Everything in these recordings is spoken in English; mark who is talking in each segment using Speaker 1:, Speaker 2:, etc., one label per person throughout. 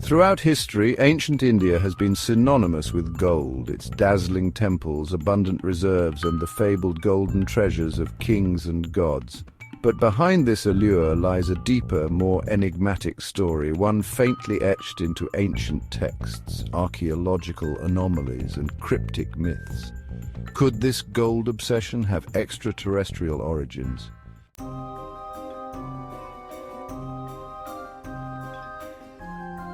Speaker 1: Throughout history, ancient India has been synonymous with gold, its dazzling temples, abundant reserves, and the fabled golden treasures of kings and gods. But behind this allure lies a deeper, more enigmatic story, one faintly etched into ancient texts, archaeological anomalies, and cryptic myths. Could this gold obsession have extraterrestrial origins?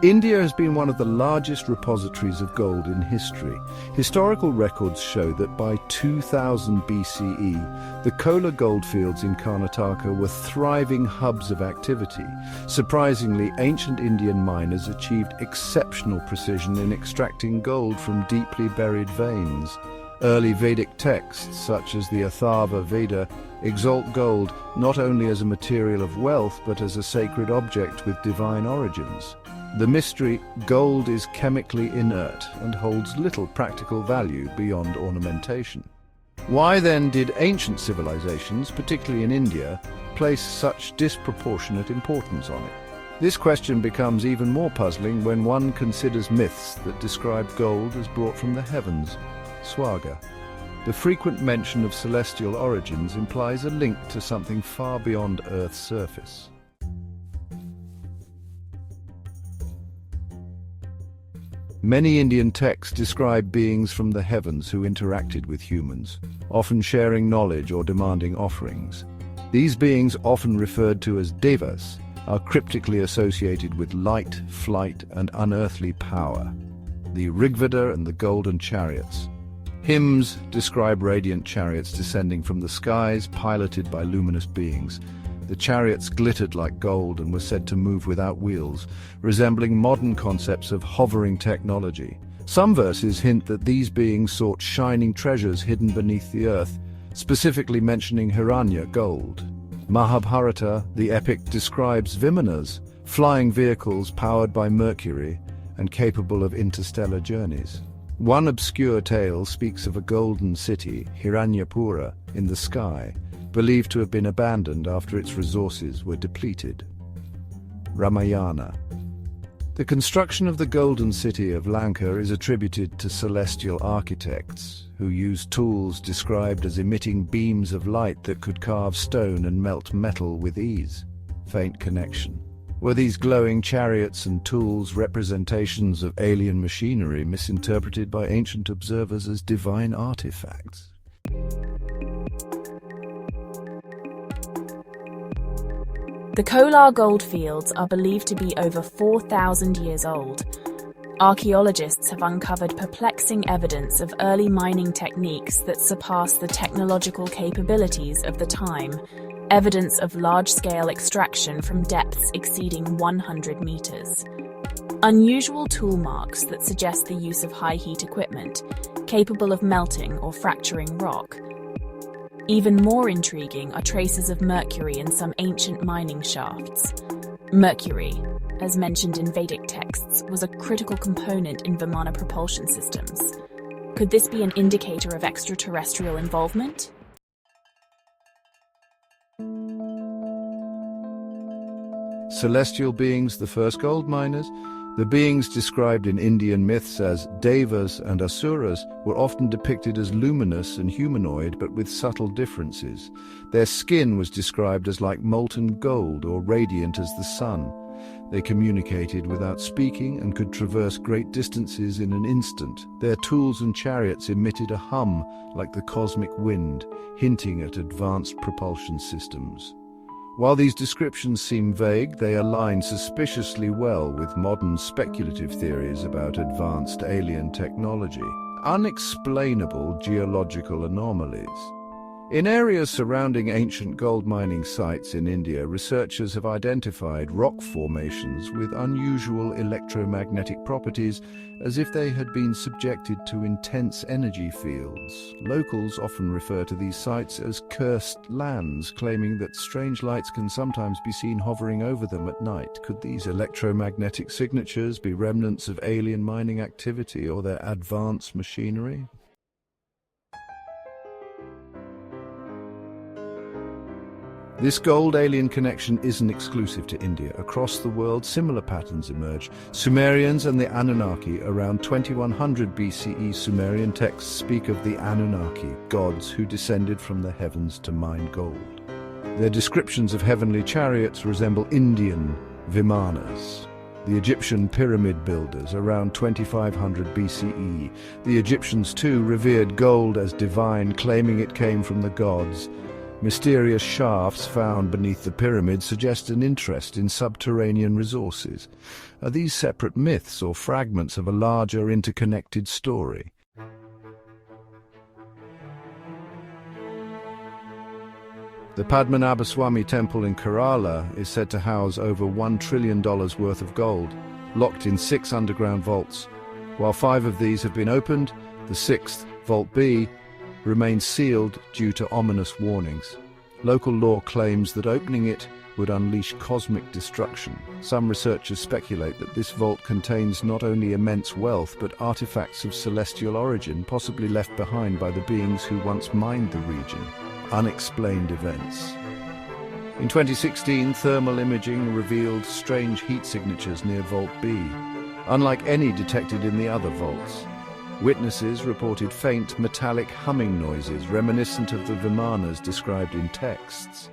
Speaker 1: India has been one of the largest repositories of gold in history. Historical records show that by 2000 BCE, the Kolar goldfields in Karnataka were thriving hubs of activity. Surprisingly, ancient Indian miners achieved exceptional precision in extracting gold from deeply buried veins. Early Vedic texts, such as the Atharva Veda, exalt gold not only as a material of wealth but as a sacred object with divine origins. The mystery: gold is chemically inert and holds little practical value beyond ornamentation. Why then did ancient civilizations, particularly in India, place such disproportionate importance on it? This question becomes even more puzzling when one considers myths that describe gold as brought from the heavens, swaga. The frequent mention of celestial origins implies a link to something far beyond Earth's surface. Many Indian texts describe beings from the heavens who interacted with humans, often sharing knowledge or demanding offerings. These beings, often referred to as devas, are cryptically associated with light, flight, and unearthly power. The Rigveda and the Golden Chariots. Hymns describe radiant chariots descending from the skies, piloted by luminous beings. The chariots glittered like gold and were said to move without wheels, resembling modern concepts of hovering technology. Some verses hint that these beings sought shining treasures hidden beneath the earth, specifically mentioning Hiranya, gold. Mahabharata, the epic, describes Vimanas, flying vehicles powered by Mercury and capable of interstellar journeys. One obscure tale speaks of a golden city, Hiranyapura, in the sky, believed to have been abandoned after its resources were depleted. Ramayana. The construction of the golden city of Lanka is attributed to celestial architects who used tools described as emitting beams of light that could carve stone and melt metal with ease. Faint connection. Were these glowing chariots and tools representations of alien machinery misinterpreted by ancient observers as divine artifacts?
Speaker 2: The Kolar goldfields are believed to be over 4,000 years old. Archaeologists have uncovered perplexing evidence of early mining techniques that surpass the technological capabilities of the time, evidence of large-scale extraction from depths exceeding 100 meters. Unusual tool marks that suggest the use of high-heat equipment, capable of melting or fracturing rock. Even more intriguing are traces of mercury in some ancient mining shafts. Mercury, as mentioned in Vedic texts, was a critical component in Vimana propulsion systems. Could this be an indicator of extraterrestrial involvement?
Speaker 1: Celestial beings, the first gold miners? The beings described in Indian myths as devas and asuras were often depicted as luminous and humanoid, but with subtle differences. Their skin was described as like molten gold or radiant as the sun. They communicated without speaking and could traverse great distances in an instant. Their tools and chariots emitted a hum like the cosmic wind, hinting at advanced propulsion systems. While these descriptions seem vague, they align suspiciously well with modern speculative theories about advanced alien technology. Unexplainable geological anomalies. In areas surrounding ancient gold mining sites in India, researchers have identified rock formations with unusual electromagnetic properties, as if they had been subjected to intense energy fields. Locals often refer to these sites as cursed lands, claiming that strange lights can sometimes be seen hovering over them at night. Could these electromagnetic signatures be remnants of alien mining activity or their advanced machinery? This gold alien connection isn't exclusive to India. Across the world, similar patterns emerge. Sumerians and the Anunnaki. Around 2100 BCE, Sumerian texts speak of the Anunnaki, gods who descended from the heavens to mine gold. Their descriptions of heavenly chariots resemble Indian vimanas. The Egyptian pyramid builders, around 2500 BCE. The Egyptians too revered gold as divine, claiming it came from the gods. Mysterious shafts found beneath the pyramid suggest an interest in subterranean resources. Are these separate myths or fragments of a larger interconnected story? The Padmanabhaswamy temple in Kerala is said to house over $1 trillion worth of gold, locked in 6 underground vaults. While 5 of these have been opened, the 6th, Vault B, remains sealed due to ominous warnings. Local law claims that opening it would unleash cosmic destruction. Some researchers speculate that this vault contains not only immense wealth but artifacts of celestial origin, possibly left behind by the beings who once mined the region. Unexplained events. In 2016, thermal imaging revealed strange heat signatures near Vault B, unlike any detected in the other vaults. Witnesses reported faint metallic humming noises reminiscent of the vimanas described in texts.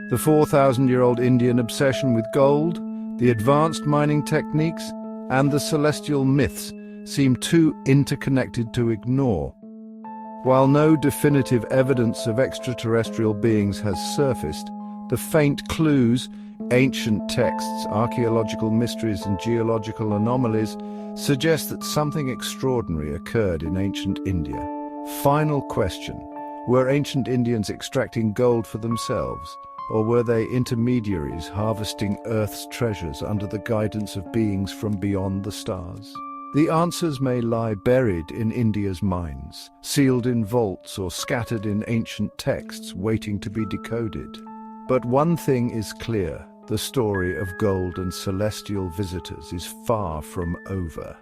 Speaker 1: The 4,000-year-old Indian obsession with gold, the advanced mining techniques, and the celestial myths seem too interconnected to ignore. While no definitive evidence of extraterrestrial beings has surfaced, the faint clues, ancient texts, archaeological mysteries, and geological anomalies suggest that something extraordinary occurred in ancient India. Final question: were ancient Indians extracting gold for themselves, or were they intermediaries harvesting Earth's treasures under the guidance of beings from beyond the stars? The answers may lie buried in India's mines, sealed in vaults or scattered in ancient texts waiting to be decoded. But one thing is clear: the story of gold and celestial visitors is far from over.